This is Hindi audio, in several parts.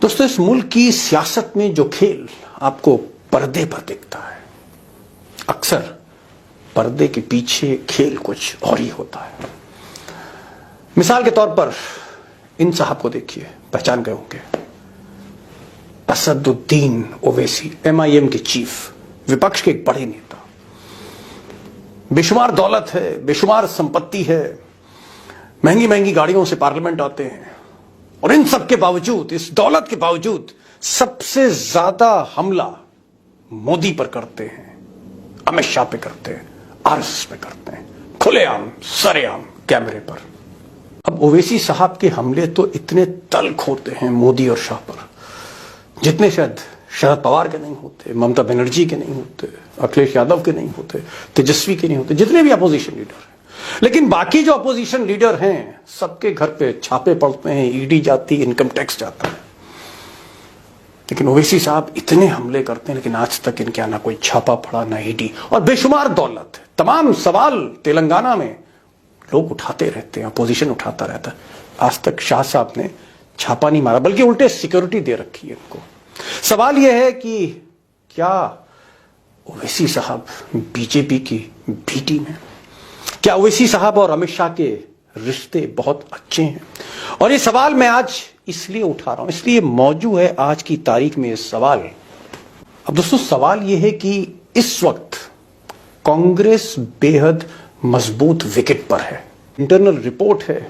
दोस्तों, इस मुल्क की सियासत में जो खेल आपको पर्दे पर दिखता है, अक्सर पर्दे के पीछे खेल कुछ और ही होता है। मिसाल के तौर पर इन साहब को देखिए, पहचान गए होंगे, असदुद्दीन ओवैसी, MIM के चीफ, विपक्ष के एक बड़े नेता। बेशुमार दौलत है, बेशुमार संपत्ति है, महंगी महंगी गाड़ियों से पार्लियामेंट आते हैं, और इन सब के बावजूद, इस दौलत के बावजूद, सबसे ज्यादा हमला मोदी पर करते हैं, अमित शाह पे करते हैं, RSS पे करते हैं, खुलेआम सरेआम कैमरे पर। अब ओवैसी साहब के हमले तो इतने तल्ख होते हैं मोदी और शाह पर, जितने शायद शरद पवार के नहीं होते, ममता बनर्जी के नहीं होते, अखिलेश यादव के नहीं होते, तेजस्वी के नहीं होते, जितने भी अपोजिशन लीडर हैं। लेकिन बाकी जो अपोजिशन लीडर हैं, सबके घर पे छापे पड़ते हैं, ED जाती, इनकम टैक्स जाता है। लेकिन ओवैसी साहब इतने हमले करते हैं, लेकिन आज तक इनके यहाँ ना कोई छापा पड़ा, ना ED, और बेशुमार दौलत है। तमाम सवाल तेलंगाना में लोग उठाते रहते हैं, अपोजिशन उठाता रहता है। आज तक शाह साहब ने छापा नहीं मारा, बल्कि उल्टे सिक्योरिटी दे रखी है इनको। सवाल यह है कि क्या ओवैसी साहब बीजेपी की बी टीम है? क्या ओवैसी साहब और अमित शाह के रिश्ते बहुत अच्छे हैं? और ये सवाल मैं आज इसलिए उठा रहा हूं, इसलिए मौजूद है आज की तारीख में ये सवाल। अब दोस्तों, सवाल यह है कि इस वक्त कांग्रेस बेहद मजबूत विकेट पर है। इंटरनल रिपोर्ट है,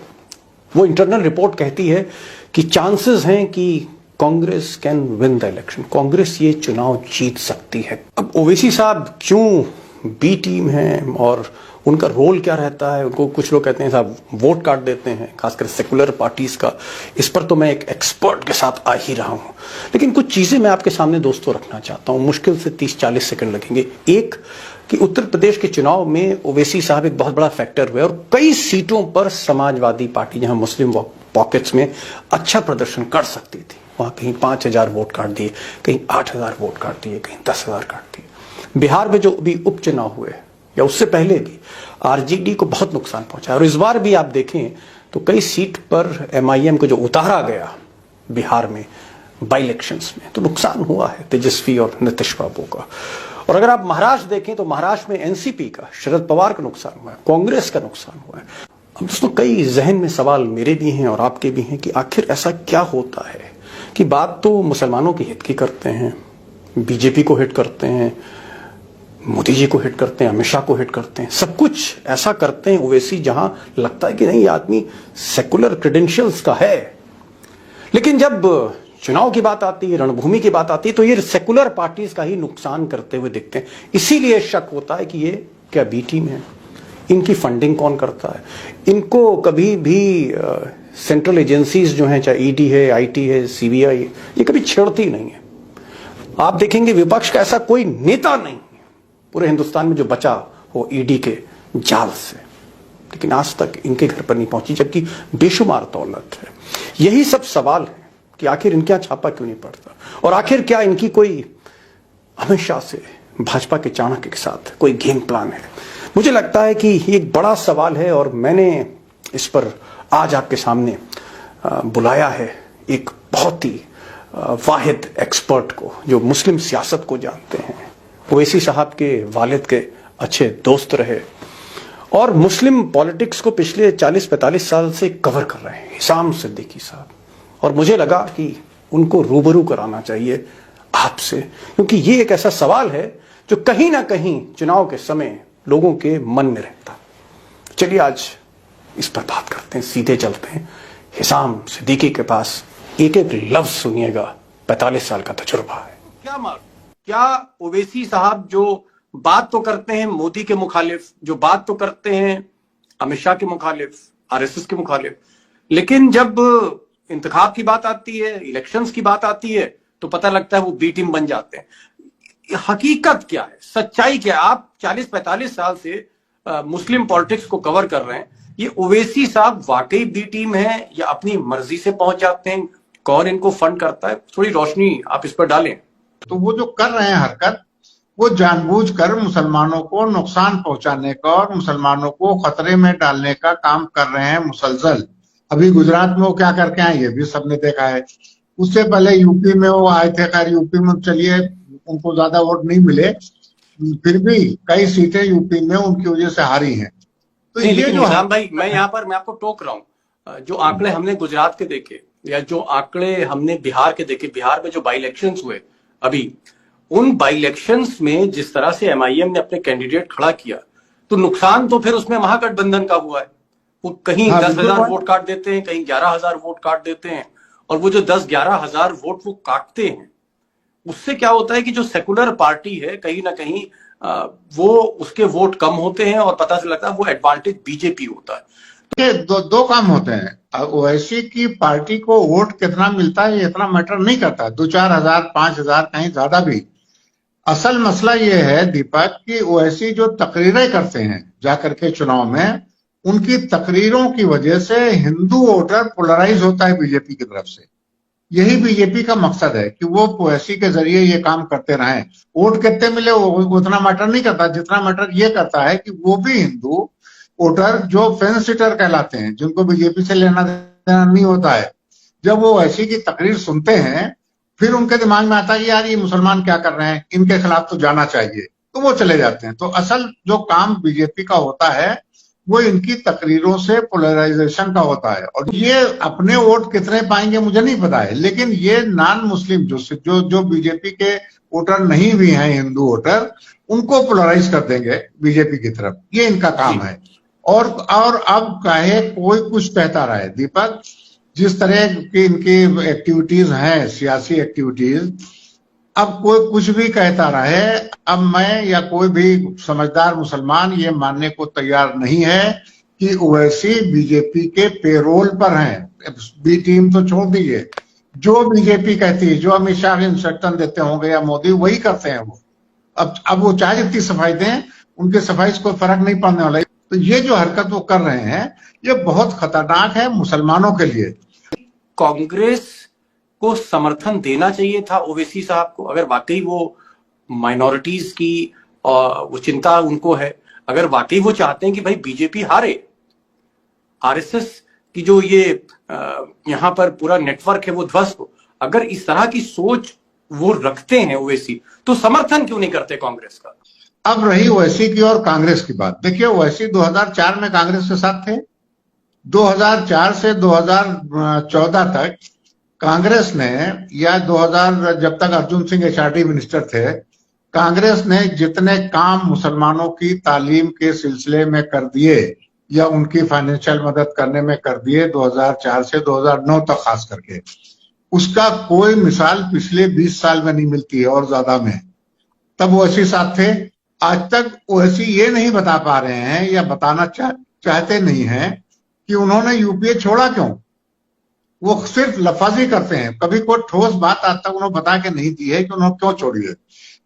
वो इंटरनल रिपोर्ट कहती है कि चांसेस हैं कि Congress can win the election, Congress ये चुनाव जीत सकती है। अब ओवैसी साहब क्यों बी टीम है और उनका रोल क्या रहता है? उनको कुछ लोग कहते हैं साहब वोट काट देते हैं, खासकर सेकुलर पार्टीज का। इस पर तो मैं एक एक्सपर्ट के साथ आ ही रहा हूं, लेकिन कुछ चीजें मैं आपके सामने दोस्तों रखना चाहता हूं। मुश्किल से 30-40 सेकंड लगेंगे। एक कि उत्तर प्रदेश के चुनाव में ओवैसी साहब एक बहुत बड़ा फैक्टर हुए, और कई सीटों पर समाजवादी पार्टी, जहां मुस्लिम पॉकेट्स में अच्छा प्रदर्शन कर सकती थी, वहां कहीं 5000 वोट काट दिए, कहीं 8000 वोट काट दिए, कहीं 10,000 काट दिए। बिहार में जो भी उपचुनाव हुए या उससे पहले भी RJD को बहुत नुकसान पहुंचा, और इस बार भी आप देखें तो कई सीट पर MIM को जो उतारा गया बिहार में बाई इलेक्शंस में, तो नुकसान हुआ है तेजस्वी और नीतीश बाबू का। और अगर आप महाराष्ट्र देखें तो महाराष्ट्र में NCP का, शरद पवार का नुकसान हुआ है, कांग्रेस का नुकसान हुआ है। अब दोस्तों, कई जहन में सवाल मेरे भी हैं और आपके भी हैं कि आखिर ऐसा क्या होता है कि बात तो मुसलमानों के हित की करते हैं, बीजेपी को हिट करते हैं, मोदी जी को हिट करते हैं, अमित शाह को हिट करते हैं, सब कुछ ऐसा करते हैं ओवैसी, जहां लगता है कि नहीं, ये आदमी सेकुलर क्रेडेंशियल्स का है। लेकिन जब चुनाव की बात आती है, रणभूमि की बात आती है, तो ये सेकुलर पार्टीज का ही नुकसान करते हुए दिखते हैं। इसीलिए शक होता है कि ये क्या बी टीम है? इनकी फंडिंग कौन करता है? इनको कभी भी सेंट्रल एजेंसीज जो हैं, चाहे ED है, IT है, CBI, ये कभी छेड़ती नहीं है। आप देखेंगे विपक्ष का ऐसा कोई नेता नहीं पूरे हिंदुस्तान में जो बचा हो ED के जाल से, लेकिन आज तक इनके घर पर नहीं पहुंची, जबकि बेशुमार दौलत है। यही सब सवाल है कि आखिर इनके यहां छापा क्यों नहीं पड़ता, और आखिर क्या इनकी कोई अमित शाह से, भाजपा के चाणक्य के साथ कोई गेम प्लान है? मुझे लगता है कि ये एक बड़ा सवाल है, और मैंने इस पर आज आपके सामने बुलाया है एक बहुत ही वाहिद एक्सपर्ट को, जो मुस्लिम सियासत को जानते हैं, ओवैसी साहब के वालिद के अच्छे दोस्त रहे, और मुस्लिम पॉलिटिक्स को पिछले 40-45 साल से कवर कर रहे हैं, हिसाम सिद्दीकी साहब। और मुझे लगा कि उनको रूबरू कराना चाहिए आपसे, क्योंकि ये एक ऐसा सवाल है जो कहीं ना कहीं चुनाव के समय लोगों के मन में रहता। चलिए आज इस पर बात करते हैं, सीधे चलते हैं हिसाम सिद्दीकी के पास। एक एक लफ्ज सुनिएगा, 45 साल का तजुर्बा है। क्या ओवैसी साहब जो बात तो करते हैं मोदी के मुखालिफ, जो बात तो करते हैं अमित शाह के मुखालिफ, RSS के मुखालिफ, लेकिन जब इंतखाब की बात आती है, इलेक्शंस की बात आती है, तो पता लगता है वो बी टीम बन जाते हैं। हकीकत क्या है, सच्चाई क्या है? आप 40-45 साल से मुस्लिम पॉलिटिक्स को कवर कर रहे हैं, ये ओवैसी साहब वाकई बी टीम है या अपनी मर्जी से पहुंच जाते हैं? कौन इनको फंड करता है? थोड़ी रोशनी आप इस पर डालें। तो वो जो कर रहे हैं हरकत, वो जानबूझकर मुसलमानों को नुकसान पहुंचाने का और मुसलमानों को खतरे में डालने का काम कर रहे हैं मुसलसल। अभी गुजरात में वो क्या करके आए ये भी सबने देखा है। उससे पहले यूपी में वो आए थे, खैर यूपी में चलिए उनको ज्यादा वोट नहीं मिले, फिर भी कई सीटें यूपी में उनकी वजह से हारी हैं। तो नहीं, ये लेकिन जो निजाम भाई, मैं आपको टोक रहा हूं। जो आंकड़े हमने गुजरात के देखे या जो आंकड़े हमने बिहार के देखे, बिहार में जो बाई इलेक्शंस हुए अभी, उन बाई इलेक्शंस में जिस तरह से एमआईएम ने अपने कैंडिडेट खड़ा किया, तो नुकसान तो फिर उसमें महागठबंधन का हुआ है। वो कहीं 10,000 वोट काट देते हैं, कहीं 11,000 वोट काट देते हैं, और वो जो 10-11,000 वोट वो काटते हैं, उससे क्या होता है कि जो सेकुलर पार्टी है कहीं ना कहीं वो उसके वोट कम होते हैं और पता लगता है वो एडवांटेज बीजेपी होता है। दो काम होते हैं। ओवैसी की पार्टी को वोट कितना मिलता है ये इतना मैटर नहीं करता, 2-4 हजार 5,000 कहीं ज्यादा भी। असल मसला ये है दीपक कि ओवैसी जो तकरीरें करते हैं जाकर के चुनाव में, उनकी तकरीरों की वजह से हिंदू वोटर पोलराइज होता है बीजेपी की तरफ से। यही बीजेपी का मकसद है कि वो ओवैसी के जरिए ये काम करते रहें। वोट कितने मिले वो उतना मैटर नहीं करता, जितना मैटर ये करता है कि वो भी हिंदू वोटर जो फेंस सिटर कहलाते हैं, जिनको बीजेपी से लेना देना नहीं होता है, जब वो ओवैसी की तकरीर सुनते हैं फिर उनके दिमाग में आता है यार ये मुसलमान क्या कर रहे हैं, इनके खिलाफ तो जाना चाहिए, तो वो चले जाते हैं। तो असल जो काम बीजेपी का होता है वो इनकी तकरीरों से पोलराइजेशन का होता है। और ये अपने वोट कितने पाएंगे मुझे नहीं पता है, लेकिन ये नॉन मुस्लिम जो बीजेपी के वोटर नहीं भी हैं, हिंदू वोटर, उनको पोलराइज कर देंगे बीजेपी की तरफ, ये इनका काम है। और अब कहे कोई कुछ कहता रहे दीपक, जिस तरह की इनकी एक्टिविटीज हैं, सियासी एक्टिविटीज, अब कोई कुछ भी कहता रहे, अब मैं या कोई भी समझदार मुसलमान ये मानने को तैयार नहीं है कि ओवैसी बीजेपी के पेरोल पर हैं। बी टीम तो छोड़ दीजिए, जो बीजेपी कहती है, जो अमित शाह इंस्ट्रक्शन देते होंगे या मोदी, वही करते हैं वो। अब वो चाहे जितनी सफाई दें, उनके सफाई से कोई फर्क नहीं पड़ने वाला। तो ये जो हरकत वो कर रहे हैं ये बहुत खतरनाक है मुसलमानों के लिए। कांग्रेस को समर्थन देना चाहिए था ओवैसी साहब को, अगर वाकई वो माइनॉरिटीज की वो चिंता उनको है, अगर वाकई वो चाहते हैं कि भाई बीजेपी हारे, आरएसएस की जो ये यहाँ पर पूरा नेटवर्क है वो ध्वस्त हो, अगर इस तरह की सोच वो रखते हैं ओवैसी, तो समर्थन क्यों नहीं करते कांग्रेस का? अब रही ओवैसी की और कांग्रेस की बात, देखिए ओवैसी 2004 में कांग्रेस के साथ थे। 2004 से 2014 तक कांग्रेस ने, या 2000 जब तक अर्जुन सिंह एचआरडी मिनिस्टर थे, कांग्रेस ने जितने काम मुसलमानों की तालीम के सिलसिले में कर दिए या उनकी फाइनेंशियल मदद करने में कर दिए 2004 से 2009 तक खास करके, उसका कोई मिसाल पिछले 20 साल में नहीं मिलती है और ज्यादा में। तब ओवैसी साथ थे। आज तक ओवैसी ये नहीं बता पा रहे हैं या बताना चाहते नहीं हैं कि उन्होंने यूपीए छोड़ा क्यों। वो सिर्फ लफाजी करते हैं, कभी कोई ठोस बात आज तक उन्होंने बता के नहीं दी है कि उन्होंने क्यों छोड़ी है।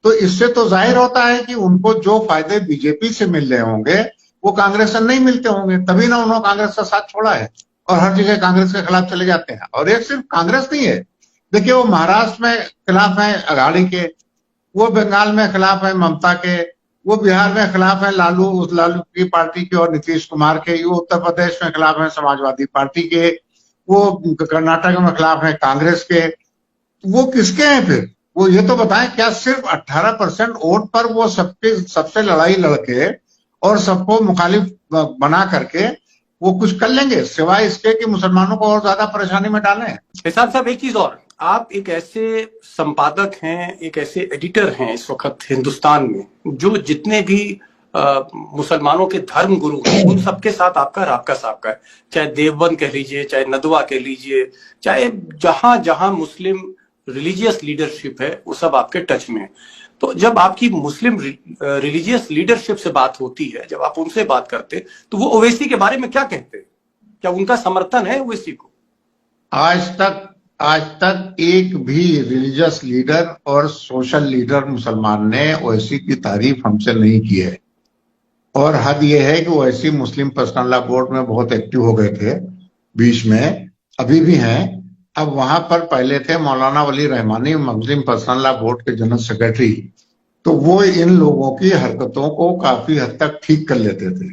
तो इससे तो जाहिर होता है कि उनको जो फायदे बीजेपी से मिल रहे होंगे वो कांग्रेस से नहीं मिलते होंगे, तभी ना उन्होंने कांग्रेस का साथ छोड़ा है और हर जगह कांग्रेस के खिलाफ चले जाते हैं। और एक सिर्फ कांग्रेस नहीं है, देखिए वो महाराष्ट्र में खिलाफ है अघाड़ी के, वो बंगाल में खिलाफ है ममता के, वो बिहार में खिलाफ है लालू की पार्टी के और नीतीश कुमार के, वो उत्तर प्रदेश में खिलाफ है समाजवादी पार्टी के, वो कर्नाटक में खिलाफ है कांग्रेस के। वो किसके हैं फिर? वो ये तो बताएं, क्या सिर्फ 18% वोट पर वो सबसे लड़ाई लड़के और सबको मुखालिफ बना करके वो कुछ कर लेंगे, सिवाय इसके कि मुसलमानों को और ज्यादा परेशानी में डालें? एहसान साहब, एक चीज और, आप एक ऐसे संपादक हैं, एक ऐसे एडिटर हैं इस वक्त हिंदुस्तान में, जो जितने भी मुसलमानों के धर्म गुरु हैं उन सबके साथ आपका राबता साहब है, चाहे देवबंद कह लीजिए, चाहे नदवा कह लीजिए, चाहे जहां जहां मुस्लिम रिलीजियस लीडरशिप है वो सब आपके टच में है। तो जब आपकी मुस्लिम रिलीजियस लीडरशिप से बात होती है, जब आप उनसे बात करते, तो वो ओवैसी के बारे में क्या कहते हैं? क्या उनका समर्थन है ओवैसी को? आज तक एक भी रिलीजियस लीडर और सोशल लीडर मुसलमान ने ओवैसी की तारीफ हमसे नहीं की है। और हद यह है कि ओवैसी मुस्लिम पर्सनल लॉ बोर्ड में बहुत एक्टिव हो गए थे बीच में, अभी भी हैं। अब वहां पर पहले थे मौलाना वली रहमानी, मुस्लिम पर्सनल लॉ बोर्ड के जनरल सेक्रेटरी, तो वो इन लोगों की हरकतों को काफी हद तक ठीक कर लेते थे।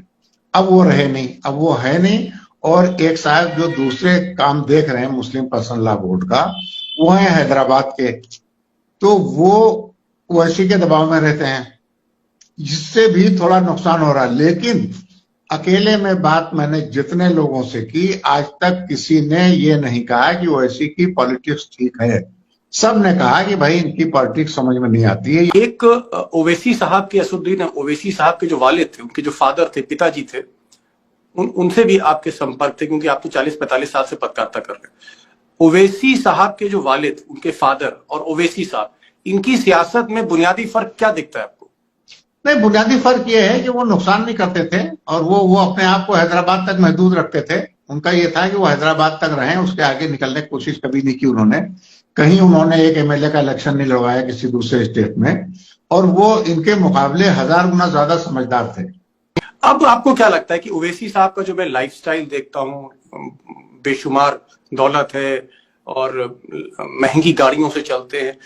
अब वो रहे नहीं, अब वो है नहीं। और एक साहब जो दूसरे काम देख रहे हैं मुस्लिम पर्सनल लॉ बोर्ड का, वो हैं हैदराबाद के, तो वो ओवैसी के दबाव में रहते हैं, जिससे भी थोड़ा नुकसान हो रहा है। लेकिन अकेले में बात मैंने जितने लोगों से की, आज तक किसी ने ये नहीं कहा कि ओवैसी की पॉलिटिक्स ठीक है। सब ने कहा कि भाई इनकी पॉलिटिक्स समझ में नहीं आती है। एक ओवैसी साहब के, असदुद्दीन ओवैसी साहब के जो वालिद थे, उनके जो फादर थे, पिताजी थे, उनसे भी आपके संपर्क थे, क्योंकि आप तो 40-45 साल से पत्रकारिता कर रहे हैं। ओवैसी साहब के जो वालिद, उनके फादर और ओवैसी साहब, इनकी सियासत में बुनियादी फर्क क्या दिखता है आपको? नहीं, बुनियादी फर्क ये है कि वो नुकसान नहीं करते थे और वो अपने आप को हैदराबाद तक महदूद रखते थे। उनका ये था कि वो हैदराबाद तक रहें, उसके आगे निकलने की कोशिश कभी नहीं की उन्होंने। कहीं उन्होंने एक एमएलए का इलेक्शन नहीं लड़वाया किसी दूसरे स्टेट में, और वो इनके मुकाबले 1000 गुना ज्यादा समझदार थे। अब आपको क्या लगता है कि ओवैसी साहब का जो मैं लाइफस्टाइल देखता हूँ, बेशुमार दौलत है और महंगी गाड़ियों से चलते हैं,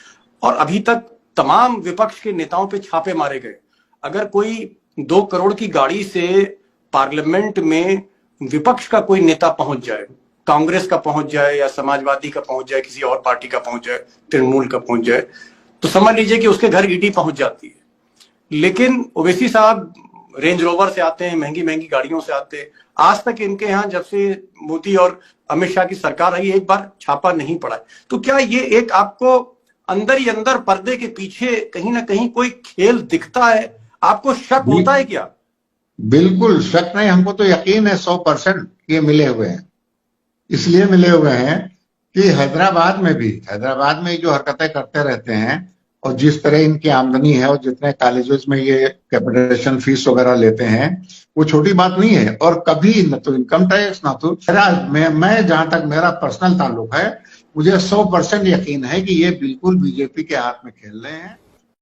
और अभी तक तमाम विपक्ष के नेताओं पे छापे मारे गए। अगर कोई 2 करोड़ की गाड़ी से पार्लियामेंट में विपक्ष का कोई नेता पहुंच जाए, कांग्रेस का पहुंच जाए या समाजवादी का पहुंच जाए, किसी और पार्टी का पहुंच जाए, तृणमूल का पहुंच जाए, तो समझ लीजिए कि उसके घर ईडी पहुंच जाती है। लेकिन ओवैसी साहब रेंज रोवर से आते हैं, महंगी महंगी गाड़ियों से आते हैं। आज तक इनके यहाँ जब से मोदी और अमित शाह की सरकार आई, एक बार छापा नहीं पड़ा है। तो क्या ये एक आपको अंदर ही अंदर पर्दे के पीछे कहीं ना कहीं कोई खेल दिखता है? आपको शक होता है क्या? बिल्कुल शक नहीं, हमको तो यकीन है 100% ये मिले हुए हैं। इसलिए मिले हुए हैं कि हैदराबाद में जो हरकतें करते रहते हैं और जिस तरह इनकी आमदनी है और जितने कॉलेजेस में ये कैपिटेशन फीस वगैरह लेते हैं, वो छोटी बात नहीं है। और कभी न तो इनकम टैक्स, ना तो मैं जहां तक मेरा पर्सनल ताल्लुक है, मुझे 100% यकीन है कि ये बिल्कुल बीजेपी के हाथ में खेल रहे हैं।